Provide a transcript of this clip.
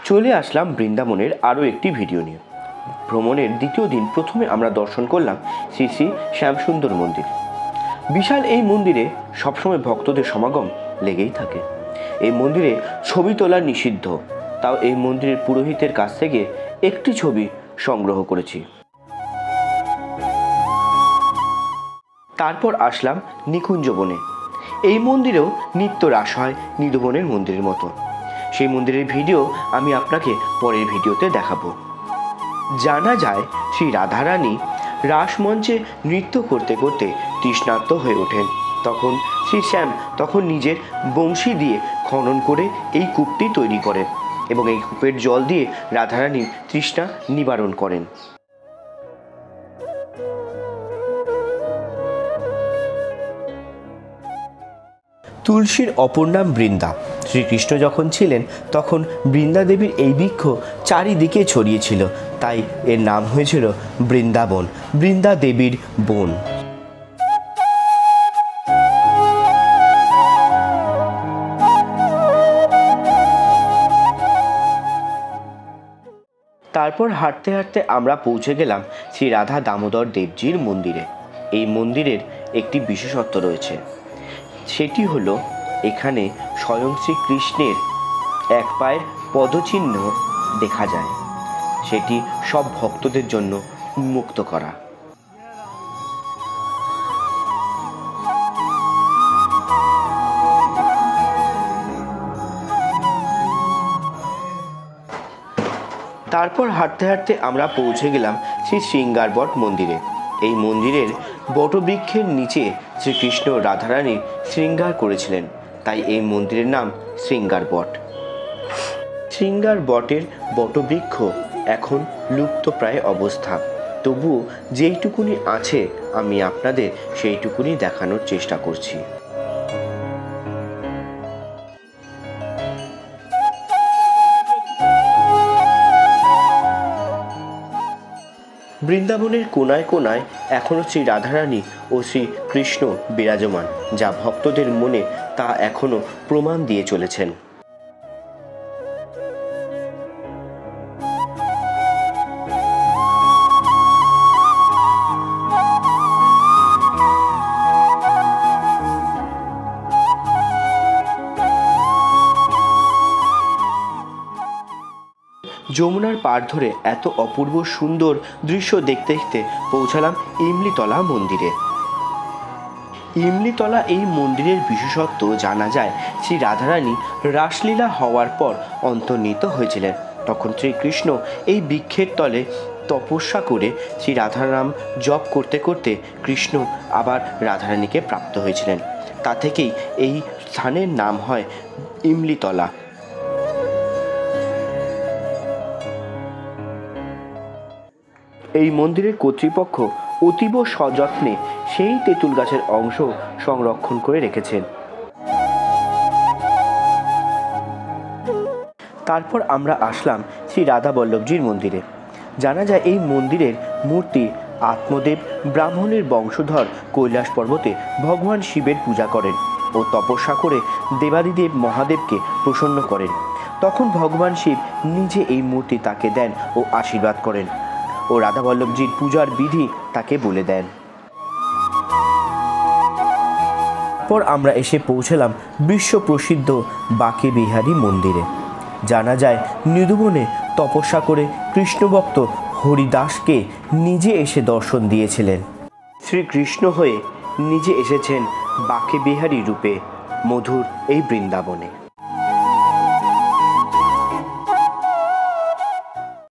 চলে আসলাম বৃন্দাবনের আরও একটি ভিডিও নিয়ে। ভ্রমণের দ্বিতীয় দিন প্রথমে আমরা দর্শন করলাম শ্রী শ্রী শ্যামসুন্দর মন্দির। বিশাল এই মন্দিরে সবসময় ভক্তদের সমাগম লেগেই থাকে। এই মন্দিরে ছবি তোলা নিষিদ্ধ, তাও এই মন্দিরের পুরোহিতের কাছ থেকে একটি ছবি সংগ্রহ করেছি। তারপর আসলাম নিকুঞ্জ বনে। এই মন্দিরেও নিত্য রাস হয় নিধুবনের মন্দিরের মতো। সেই মন্দিরের ভিডিও আমি আপনাকে পরের ভিডিওতে দেখাবো। জানা যায় শ্রী রাধারানী রাসমঞ্চে নৃত্য করতে করতে তৃষ্ণার্ত হয়ে ওঠেন। তখন শ্রী শ্যাম নিজের বংশী দিয়ে খনন করে এই কূপটি তৈরি করেন এবং এই কূপের জল দিয়ে রাধারানীর তৃষ্ণা নিবারণ করেন। তুলসীর অপর নাম বৃন্দা। শ্রীকৃষ্ণ যখন ছিলেন তখন বৃন্দা দেবীর এই বৃক্ষ চারিদিকে ছড়িয়েছিল, তাই এর নাম হয়েছিল বৃন্দাবন, বৃন্দা দেবীর বন। তারপর হাঁটতে হাঁটতে আমরা পৌঁছে গেলাম শ্রী রাধা দামোদর দেবজির মন্দিরে। এই মন্দিরের একটি বিশেষত্ব রয়েছে, সেটি হলো এখানে স্বয়ং শ্রীকৃষ্ণের এক পায়ের পদচিহ্ন দেখা যায়। সেটি সব ভক্তদের জন্য উন্মুক্ত করা। তারপর হাঁটতে হাঁটতে আমরা পৌঁছে গেলাম শ্রী শৃঙ্গারবট মন্দিরে। এই মন্দিরের বটবৃক্ষের নিচে শ্রীকৃষ্ণ রাধারানী শৃঙ্গার করেছিলেন, তাই এই মন্দিরের নাম শৃঙ্গারবট। শৃঙ্গারবটের বটবৃক্ষ এখন লুপ্তপ্রায় অবস্থা, তবুও যেইটুকুনি আছে আমি আপনাদের সেইটুকুনি দেখানোর চেষ্টা করছি। বৃন্দাবনের কোনায় কোনায় এখনও শ্রী রাধারানী ও শ্রী কৃষ্ণ বিরাজমান, যা ভক্তদের মনে তা এখনও প্রমাণ দিয়ে চলেছেন। যমুনার পাড় ধরে এত অপূর্ব সুন্দর দৃশ্য দেখতে দেখতে পৌঁছালাম ইমলিতলা মন্দিরে। ইমলিতলা এই মন্দিরের বিশেষত্ব জানা যায় শ্রী রাধারানী রাসলীলা হওয়ার পর অন্তর্হিত হয়েছিলেন। তখন শ্রীকৃষ্ণ এই বৃক্ষের তলে তপস্যা করে শ্রী রাধারাম জপ করতে করতে কৃষ্ণ আবার রাধারানীকে প্রাপ্ত হয়েছিলেন। তা থেকেই এই স্থানের নাম হয় ইমলিতলা। এই মন্দিরের কর্তৃপক্ষ অতীব সযত্নে সেই তেঁতুল গাছের অংশ সংরক্ষণ করে রেখেছেন। তারপর আমরা আসলাম শ্রী রাধা বল্লভজির মন্দিরে। জানা যায় এই মন্দিরের মূর্তি আত্মদেব ব্রাহ্মণের বংশধর কৈলাস পর্বতে ভগবান শিবের পূজা করেন ও তপস্যা করে দেবাদিদেব মহাদেবকে প্রসন্ন করেন। তখন ভগবান শিব নিজে এই মূর্তি তাকে দেন ও আশীর্বাদ করেন ও রাধাবল্লভজির পূজার বিধি তাকে বলে দেন। পর আমরা এসে পৌঁছলাম বিশ্ব প্রসিদ্ধ বাঁকে বিহারী মন্দিরে। জানা যায় নিধুবনে তপস্যা করে কৃষ্ণভক্ত হরিদাসকে নিজে এসে দর্শন দিয়েছিলেন। শ্রীকৃষ্ণ হয়ে নিজে এসেছেন বাঁকে বিহারী রূপে মধুর এই বৃন্দাবনে।